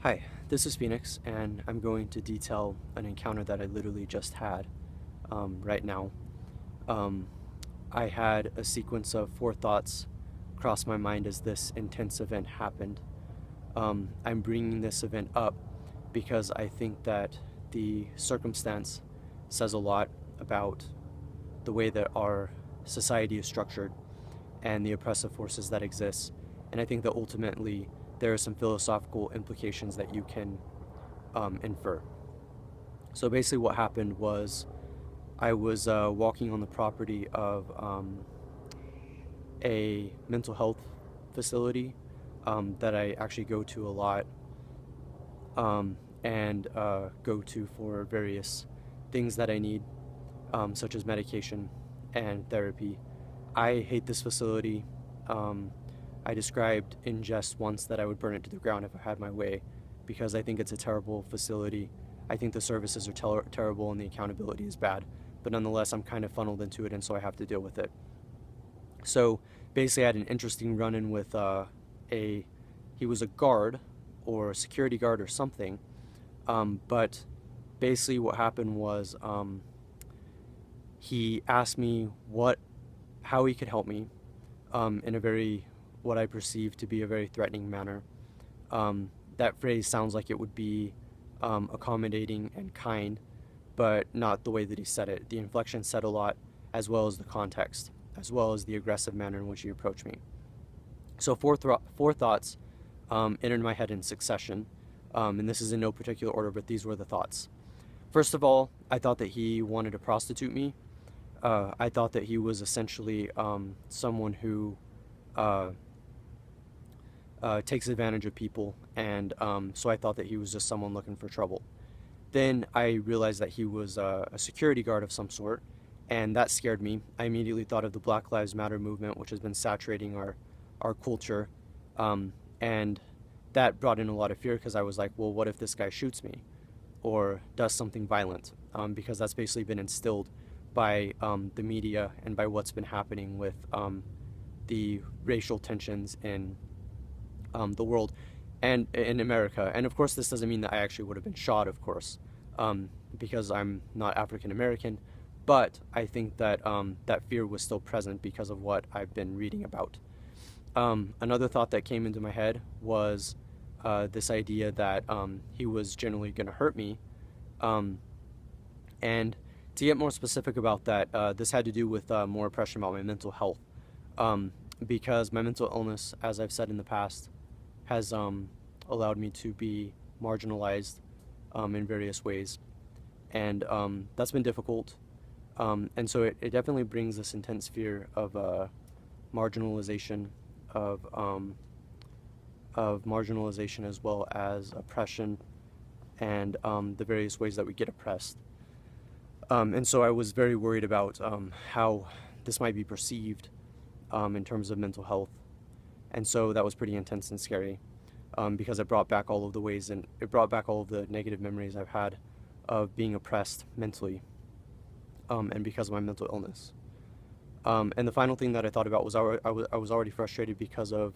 Hi, this is Phoenix, and I'm going to detail an encounter that I literally just had right now. Um, I had a sequence of four thoughts cross my mind as this intense event happened. I'm bringing this event up because I think that the circumstance says a lot about the way that our society is structured and the oppressive forces that exist. And I think that ultimately there are some philosophical implications that you can infer. So basically, what happened was I was walking on the property of a mental health facility that I actually go to a lot and go to for various things that I need, such as medication and therapy. I hate this facility. Um, I described in jest once that I would burn it to the ground if I had my way because I think it's a terrible facility. I think the services are terrible and the accountability is bad. But nonetheless, I'm kind of funneled into it, and so I have to deal with it. So basically, I had an interesting run in with a, he was a guard or a security guard or something. But basically, what happened was he asked me how he could help me in a very, what I perceive to be a very threatening manner. That phrase sounds like it would be accommodating and kind, but not the way that he said it. The inflection said a lot, as well as the context, as well as the aggressive manner in which he approached me. So four thoughts entered my head in succession, and this is in no particular order, but these were the thoughts. First of all, I thought that he wanted to prostitute me. I thought that he was essentially someone who uh, takes advantage of people, and so I thought that he was just someone looking for trouble. Then I realized that he was a security guard of some sort, and that scared me. I immediately thought of the Black Lives Matter movement, which has been saturating our culture, and that brought in a lot of fear because I was like, well, what if this guy shoots me or does something violent? Because that's basically been instilled by the media and by what's been happening with the racial tensions in the world and in America. And of course, this doesn't mean that I actually would have been shot, of course, because I'm not African American. But I think that that fear was still present because of what I've been reading about. Another thought that came into my head was this idea that he was generally going to hurt me. Um, and to get more specific about that, this had to do with more oppression about my mental health. Because my mental illness, as I've said in the past, has allowed me to be marginalized in various ways. And that's been difficult. And so it definitely brings this intense fear of marginalization, of, um, of marginalization as well as oppression and the various ways that we get oppressed. And so I was very worried about how this might be perceived in terms of mental health. And so that was pretty intense and scary because it brought back all of the ways and it brought back all of the negative memories I've had of being oppressed mentally and because of my mental illness. And the final thing that I thought about was I was already frustrated because of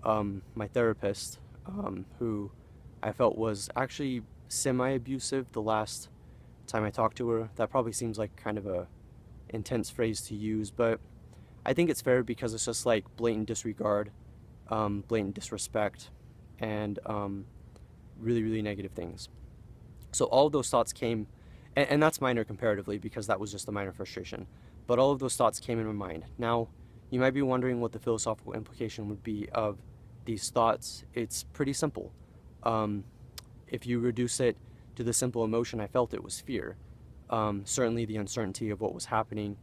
my therapist, who I felt was actually semi-abusive the last time I talked to her. That probably seems like kind of a intense phrase to use, but I think it's fair because it's just like blatant disregard, blatant disrespect, and really, really negative things. So all of those thoughts came, and that's minor comparatively because that was just a minor frustration. But all of those thoughts came in my mind. Now, you might be wondering what the philosophical implication would be of these thoughts. It's pretty simple. Um, if you reduce it to the simple emotion I felt, it was fear. Certainly the uncertainty of what was happening.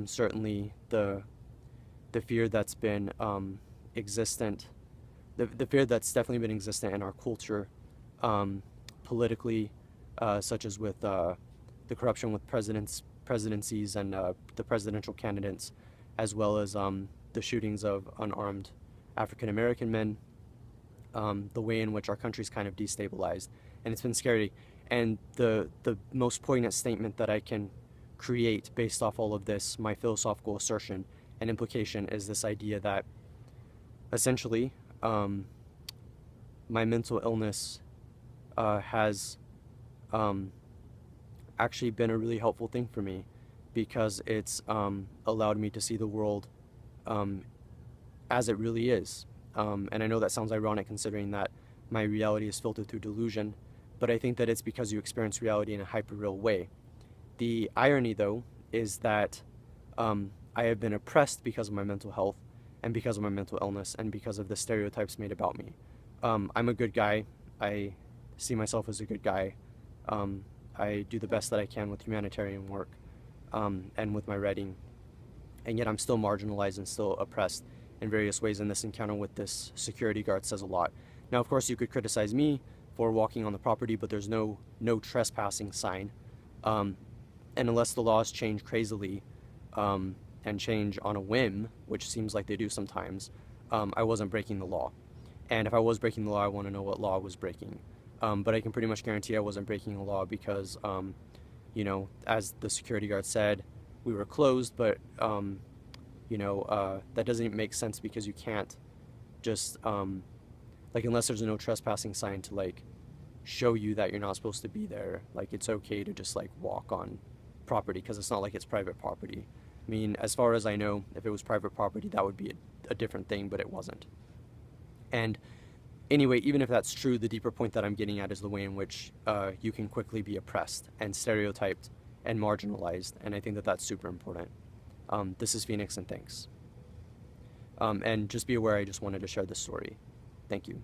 Certainly the fear that's been existent, the fear that's definitely been existent in our culture, politically, such as with the corruption with presidencies and the presidential candidates, as well as the shootings of unarmed African American men, the way in which our country's kind of destabilized, and it's been scary. And the most poignant statement that I can create based off all of this, my philosophical assertion and implication, is this idea that essentially my mental illness has um, actually been a really helpful thing for me because it's allowed me to see the world um, as it really is. And I know that sounds ironic considering that my reality is filtered through delusion, but I think that it's because you experience reality in a hyper-real way. The irony, though, is that I have been oppressed because of my mental health and because of my mental illness and because of the stereotypes made about me. I'm a good guy. I see myself as a good guy. I do the best that I can with humanitarian work and with my writing, and yet I'm still marginalized and still oppressed in various ways, and this encounter with this security guard says a lot. Now, of course, you could criticize me for walking on the property, but there's no trespassing sign. Um, and unless the laws change crazily and change on a whim, which seems like they do sometimes, I wasn't breaking the law. And if I was breaking the law, I want to know what law I was breaking. But I can pretty much guarantee I wasn't breaking the law because, as the security guard said, we were closed, but, that doesn't make sense because you can't just, unless there's no trespassing sign to, show you that you're not supposed to be there, it's okay to just, walk on property because it's not like it's private property. I mean, as far as I know, if it was private property, that would be a different thing, but it wasn't. And anyway, even if that's true, the deeper point that I'm getting at is the way in which you can quickly be oppressed and stereotyped and marginalized, and I think that that's super important. This is Phoenix, and thanks. And just be aware, I just wanted to share this story. Thank you.